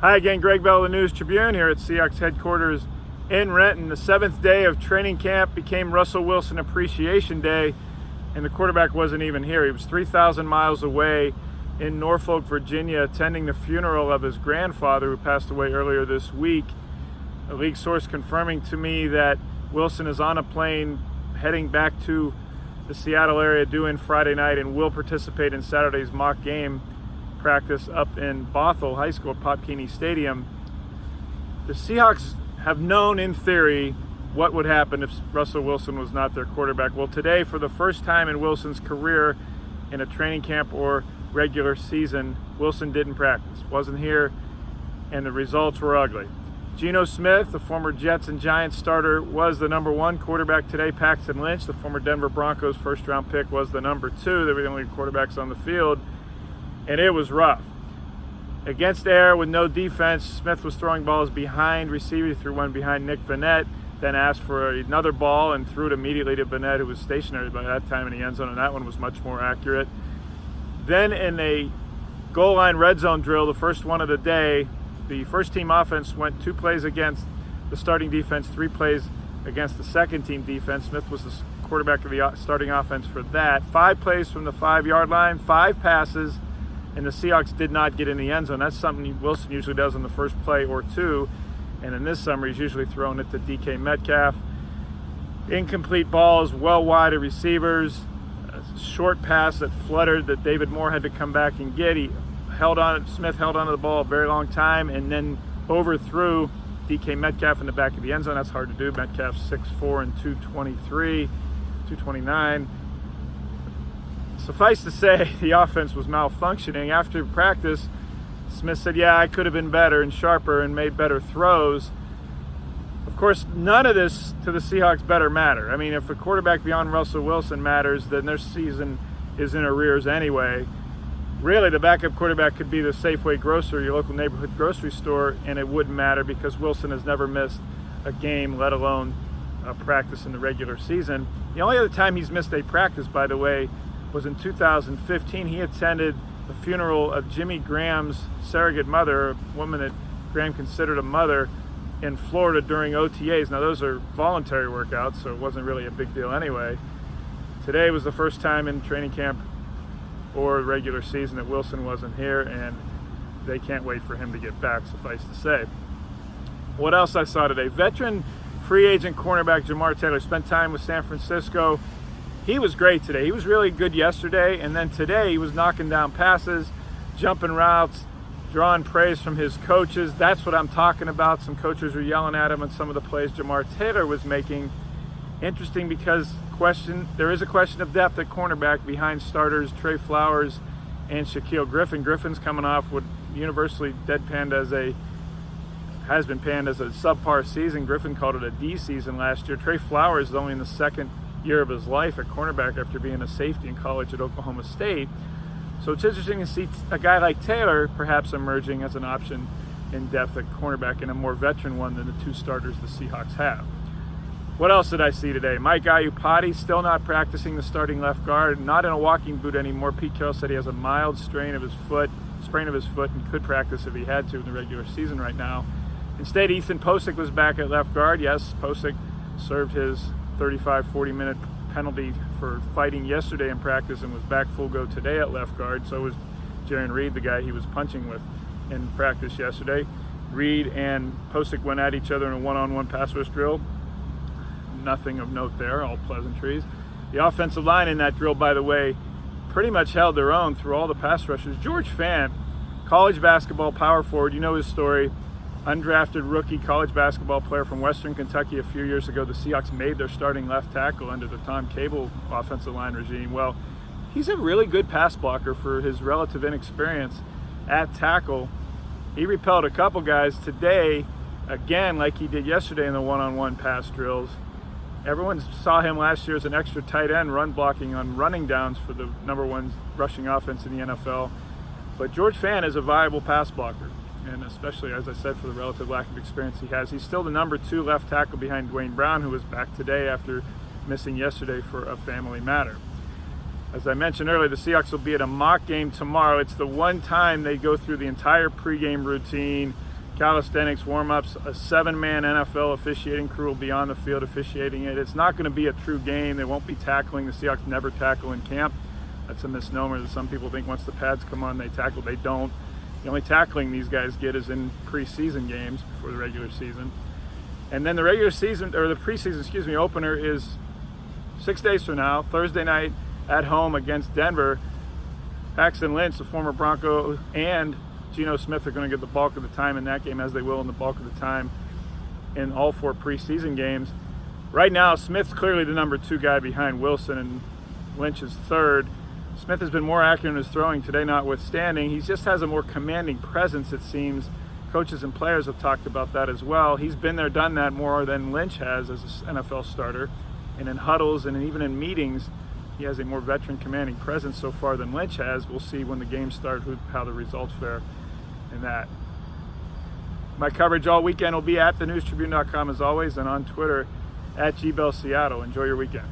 Hi again, Gregg Bell of the News Tribune here at Seahawks headquarters in Renton. The 7th day of training camp became Russell Wilson Appreciation Day, and the quarterback wasn't even here. He was 3,000 miles away in Norfolk, Virginia, attending the funeral of his grandfather who passed away earlier this week. A league source confirming to me that Wilson is on a plane heading back to the Seattle area due in Friday night and will participate in Saturday's mock game practice up in Bothell High School at Pop Keeney Stadium. The Seahawks have known in theory what would happen if Russell Wilson was not their quarterback. Well, today, for the first time in Wilson's career in a training camp or regular season, Wilson didn't practice, wasn't here, and the results were ugly. Geno Smith, the former Jets and Giants starter, was the number 1 quarterback today. Paxton Lynch, the former Denver Broncos first-round pick, was the number 2. They were the only quarterbacks on the field, and it was rough. Against air with no defense, Smith was throwing balls behind receivers. He threw one behind Nick Vannett, then asked for another ball and threw it immediately to Vannett, who was stationary by that time in the end zone, and that one was much more accurate. Then in a goal line red zone drill, the first one of the day, the first team offense went 2 plays against the starting defense, 3 plays against the second team defense. Smith was the quarterback of the starting offense for that. 5 plays from the 5-yard line, 5 passes, and the Seahawks did not get in the end zone. That's something Wilson usually does on the first play or 2, and in this summer he's usually throwing it to DK Metcalf. Incomplete balls well wide of receivers, a short pass that fluttered that David Moore had to come back and get. Smith held onto the ball a very long time and then overthrew DK Metcalf in the back of the end zone. That's hard to do. Metcalf's 6'4" and 229. Suffice to say, the offense was malfunctioning. After practice, Smith said, yeah, I could have been better and sharper and made better throws. Of course, none of this to the Seahawks better matter. I mean, if a quarterback beyond Russell Wilson matters, then their season is in arrears anyway. Really, the backup quarterback could be the Safeway grocer, your local neighborhood grocery store, and it wouldn't matter because Wilson has never missed a game, let alone a practice in the regular season. The only other time he's missed a practice, by the way, was in 2015. He attended the funeral of Jimmy Graham's surrogate mother, a woman that Graham considered a mother, in Florida during OTAs. Now, those are voluntary workouts, so it wasn't really a big deal anyway. Today was the first time in training camp or regular season that Wilson wasn't here, and they can't wait for him to get back, suffice to say. What else I saw today? Veteran free agent cornerback Jamar Taylor spent time with San Francisco. He was great today. He was really good yesterday, and then today he was knocking down passes, jumping routes, drawing praise from his coaches. That's what I'm talking about. Some coaches were yelling at him on some of the plays Jamar Taylor was making. Interesting because there is a question of depth at cornerback behind starters Trey Flowers and Shaquille Griffin. Griffin's coming off what universally has been panned as a subpar season. Griffin called it a D season last year. Trey Flowers is only in the second year of his life at cornerback after being a safety in college at Oklahoma State. So it's interesting to see a guy like Taylor perhaps emerging as an option in depth at cornerback and a more veteran one than the 2 starters the Seahawks have. What else did I see today? Mike Iupati still not practicing the starting left guard, not in a walking boot anymore. Pete Carroll said he has a mild sprain of his foot, and could practice if he had to in the regular season right now. Instead, Ethan Posick was back at left guard. Yes, Posick served his 35-40-minute penalty for fighting yesterday in practice and was back full go today at left guard. So was Jaron Reed, the guy he was punching with in practice yesterday. Reed and Posick went at each other in a one-on-one pass rush drill. Nothing of note there, all pleasantries. The offensive line in that drill, by the way, pretty much held their own through all the pass rushers. George Fant, college basketball power forward, you know his story. Undrafted rookie college basketball player from Western Kentucky a few years ago. The Seahawks made their starting left tackle under the Tom Cable offensive line regime. Well, he's a really good pass blocker for his relative inexperience at tackle. He repelled a couple guys today, again, like he did yesterday in the one-on-one pass drills. Everyone saw him last year as an extra tight end run blocking on running downs for the number 1 rushing offense in the NFL. But George Fant is a viable pass blocker, and especially, as I said, for the relative lack of experience he has. He's still the number 2 left tackle behind Dwayne Brown, who was back today after missing yesterday for a family matter. As I mentioned earlier, the Seahawks will be at a mock game tomorrow. It's the one time they go through the entire pregame routine, calisthenics, warm-ups, a 7-man NFL officiating crew will be on the field officiating it. It's not going to be a true game. They won't be tackling. The Seahawks never tackle in camp. That's a misnomer. Some people think once the pads come on, they tackle. They don't. The only tackling these guys get is in preseason games before the regular season. And then the regular season, or the preseason, opener is 6 days from now, Thursday night at home against Denver. Paxton Lynch, the former Bronco, and Geno Smith are going to get the bulk of the time in that game, as they will in the bulk of the time in all 4 preseason games. Right now, Smith's clearly the number 2 guy behind Wilson, and Lynch is third. Smith has been more accurate in his throwing today, notwithstanding. He just has a more commanding presence, it seems. Coaches and players have talked about that as well. He's been there, done that more than Lynch has as an NFL starter. And in huddles and even in meetings, he has a more veteran commanding presence so far than Lynch has. We'll see when the games start how the results fare in that. My coverage all weekend will be at thenewstribune.com as always, and on Twitter at GBellSeattle. Enjoy your weekend.